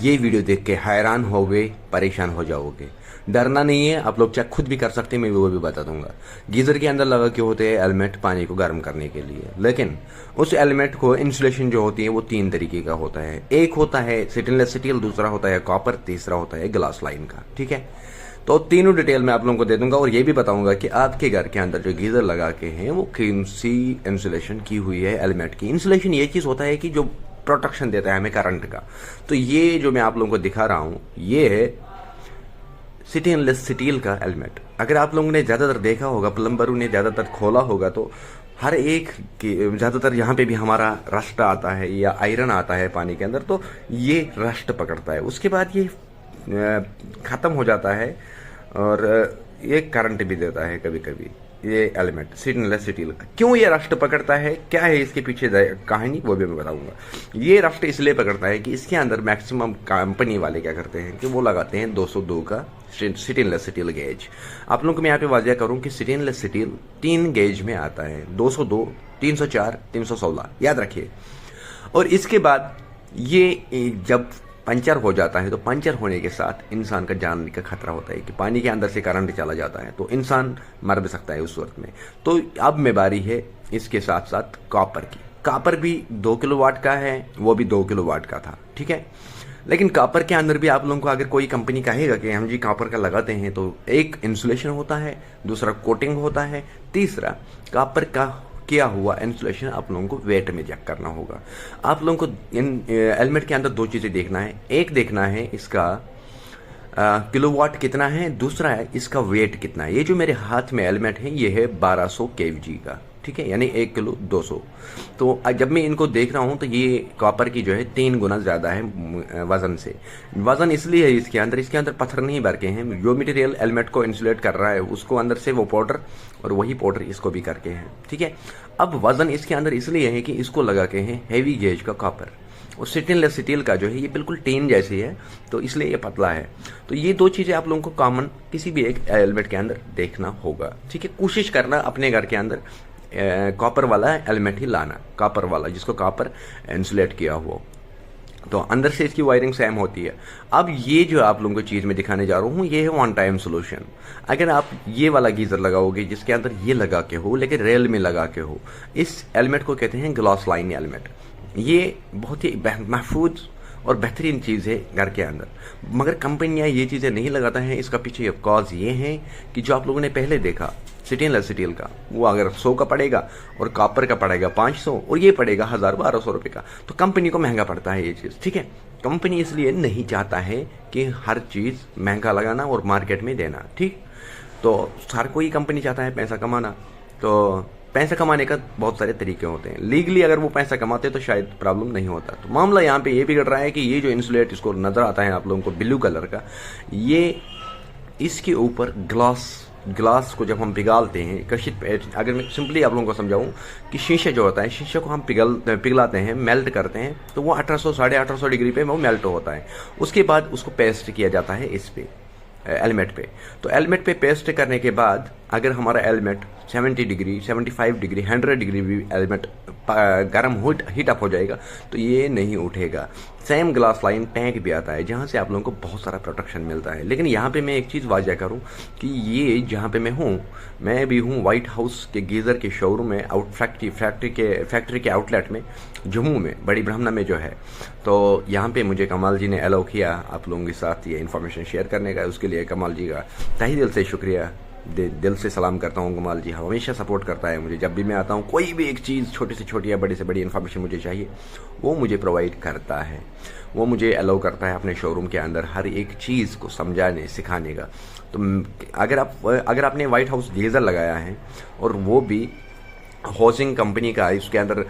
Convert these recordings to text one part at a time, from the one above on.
ये वीडियो देख के हैरान होगे, परेशान हो जाओगे। डरना नहीं है, आप लोग चेक खुद भी कर सकते हैं, मैं वो भी बता दूंगा। गीजर के अंदर लगा के होते हैं एलिमेंट पानी को गर्म करने के लिए, लेकिन उस एलिमेंट को इंसुलेशन जो होती है वो 3 तरीके का होता है। एक होता है स्टेनलेस स्टील, दूसरा होता है कॉपर, तीसरा होता है ग्लास लाइन का। ठीक है, तो तीनों डिटेल मैं आप लोगों को दे दूंगा और ये भी बताऊंगा कि आपके घर के अंदर जो गीजर लगा के हैं वो कौन सी इंसुलेशन की हुई है एलिमेंट की। इंसुलेशन ये चीज होता है कि जो प्रोटेक्शन देता है हमें करंट का। तो ये जो मैं आप लोगों को दिखा रहा हूं ये है स्टेनलेस स्टील का एलिमेंट। अगर आप लोगों ने ज्यादातर देखा होगा, प्लम्बरों ने ज्यादातर खोला होगा, तो हर एक की ज्यादातर यहाँ पे भी हमारा रस्ट आता है या आयरन आता है पानी के अंदर, तो ये रस्ट पकड़ता है, उसके बाद ये खत्म हो जाता है और ये करंट भी देता है कभी कभी। ये एलिमेंट स्टेनलेस स्टील का क्यों ये रस्ट पकड़ता है, क्या है इसके पीछे कहानी, वो भी मैं बताऊंगा। ये रस्ट इसलिए पकड़ता है कि इसके अंदर मैक्सिमम कंपनी वाले क्या करते हैं कि वो लगाते हैं 202 का स्टेनलेस स्टील गेज। आप लोगों को मैं यहाँ पे वाजिया करूं कि स्टेनलेस स्टील 3 गेज में आता है, 202, 304, 316, याद रखिए। और इसके बाद ये जब पंचर हो जाता है तो पंचर होने के साथ इंसान का जान का खतरा होता है कि पानी के अंदर से करंट चला जाता है तो इंसान मर भी सकता है उस वक्त में। तो अब में बारी है इसके साथ साथ कॉपर की। कॉपर भी 2 किलोवाट का है, वो भी 2 किलोवाट का था। ठीक है, लेकिन कॉपर के अंदर भी आप लोगों को अगर कोई कंपनी कहेगा कि हम जी कॉपर का लगाते हैं, तो एक इंसुलेशन होता है, दूसरा कोटिंग होता है, तीसरा कॉपर का किया हुआ इंसुलेशन आप लोगों को वेट में चेक करना होगा। आप लोगों को इन एलिमेंट के अंदर 2 चीजें देखना है। एक देखना है इसका किलोवाट कितना है, दूसरा है इसका वेट कितना है। ये जो मेरे हाथ में एलिमेंट है ये है 1200 kg का। ठीक है, यानी 1 किलो 200। तो जब मैं इनको देख रहा हूं तो ये कॉपर की जो है 3 गुना ज्यादा है वजन से। वजन इसलिए है इसके अंदर पत्थर नहीं भर के हैं। जो मटेरियल एलिमेंट को इंसुलेट कर रहा है उसको अंदर से वो पाउडर, और वही पाउडर इसको भी करके हैं। ठीक है, अब वजन इसके अंदर इसलिए है कि इसको लगा के हैं हैवी गेज का कॉपर, और स्टेनलेस स्टील का जो है ये बिल्कुल टीन जैसी है, तो इसलिए ये पतला है। तो ये 2 चीजें आप लोगों को कॉमन किसी भी एक एलिमेंट के अंदर देखना होगा। ठीक है, कोशिश करना अपने घर के अंदर कॉपर वाला एलिमेंट ही लाना, कॉपर वाला जिसको कॉपर इंसुलेट किया हुआ, तो अंदर से इसकी वायरिंग सेम होती है। अब ये जो आप लोगों को चीज में दिखाने जा रहा हूँ ये है वन टाइम सोल्यूशन। अगर आप ये वाला गीजर लगाओगे जिसके अंदर ये लगा के हो लेकिन रेल में लगा के हो, इस एलिमेंट को कहते हैं ग्लास लाइन एलिमेंट। ये बहुत ही महफूज और बेहतरीन चीज़ है घर के अंदर, मगर कंपनियां ये चीज़ें नहीं लगाता हैं। इसका पीछे कॉज ये है कि जो आप लोगों ने पहले देखा स्टेनलेस स्टील का, वो अगर 100 का पड़ेगा और कॉपर का पड़ेगा 500 और ये पड़ेगा 1000-1200 रुपये का, तो कंपनी को महंगा पड़ता है ये चीज़। ठीक है, कंपनी इसलिए नहीं चाहता है कि हर चीज़ महंगा लगाना और मार्केट में देना। ठीक, तो हर कोई कंपनी चाहता है पैसा कमाना, तो पैसा कमाने का बहुत सारे तरीके होते हैं। लीगली अगर वो पैसा कमाते तो शायद प्रॉब्लम नहीं होता। तो मामला यहाँ पे ये बिगड़ रहा है कि ये जो इंसुलेट इसको नजर आता है आप लोगों को ब्लू कलर का, ये इसके ऊपर ग्लास को जब हम पिघालते हैं अगर मैं सिंपली आप लोगों को समझाऊं कि शीशे जो होता है, शीशे को हम पिघलाते हैं, मेल्ट करते हैं, तो वो 1800-1850 डिग्री पे वो मेल्ट होता है। उसके बाद उसको पेस्ट किया जाता है इस पे एलिमेंट पे। तो एलिमेंट पे पेस्ट करने के बाद अगर हमारा एलिमेंट 70 डिग्री, 75 डिग्री, 100 डिग्री भी एलिमेंट गर्म हीट अप हो जाएगा तो ये नहीं उठेगा। सेम ग्लास लाइन टैंक भी आता है जहां से आप लोगों को बहुत सारा प्रोटेक्शन मिलता है। लेकिन यहाँ पे मैं एक चीज़ वाजिया करूँ कि ये जहाँ पे मैं भी हूँ व्हाइट हाउस के गीजर के शोरूम में, फैक्ट्री के आउटलेट में, जम्मू में, बड़ी ब्रह्मना में जो है। तो यहाँ पे मुझे कमाल जी ने अलाउ किया आप लोगों के साथ ये इन्फॉर्मेशन शेयर करने का, उसके लिए कमाल जी का तहे दिल से शुक्रिया, दिल से सलाम करता हूँ। कमाल जी हमेशा सपोर्ट करता है मुझे, जब भी मैं आता हूँ कोई भी एक चीज़ छोटी से छोटी या बड़ी से बड़ी इन्फॉर्मेशन मुझे चाहिए वो मुझे प्रोवाइड करता है, वो मुझे अलाउ करता है अपने शोरूम के अंदर हर एक चीज़ को समझाने सिखाने का। तो अगर आपने व्हाइट हाउस गीजर लगाया है और वो भी हाउसिंग कंपनी का, इसके अंदर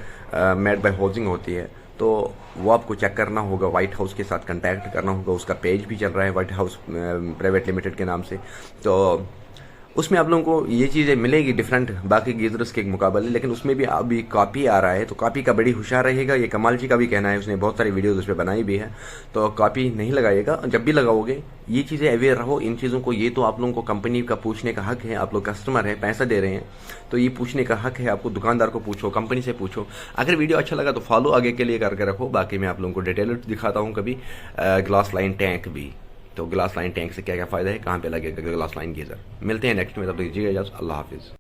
मेड बाय हाउसिंग होती है, तो वो आपको चेक करना होगा, व्हाइट हाउस के साथ कांटेक्ट करना होगा। उसका पेज भी चल रहा है व्हाइट हाउस प्राइवेट लिमिटेड के नाम से। तो उसमें आप लोगों को ये चीज़ें मिलेगी डिफरेंट बाकी गीजर्स के मुकाबले, लेकिन उसमें भी अभी कॉपी आ रहा है, तो कॉपी का बड़ी होशियार रहेगा। ये कमाल जी का भी कहना है, उसने बहुत सारी वीडियोस उस पर बनाई भी है, तो कॉपी नहीं लगाइएगा। जब भी लगाओगे ये चीज़ें अवेयर रहो इन चीज़ों को। ये तो आप लोगों को कंपनी का पूछने का हक है, आप लोग कस्टमर है, पैसा दे रहे हैं, तो ये पूछने का हक है आपको। दुकानदार को पूछो, कंपनी से पूछो। अगर वीडियो अच्छा लगा तो फॉलो आगे के लिए करके रखो। बाकी मैं आप लोगों को डिटेल दिखाता हूँ कभी ग्लास लाइन टैंक भी। तो ग्लास लाइन टैंक से क्या क्या फ़ायदा है, कहाँ पे लगेगा ग्लास लाइन गीज़र। मिलते हैं नेक्स्ट में, तब तक दीजिएगा इजाज़त। अल्लाह हाफिज़।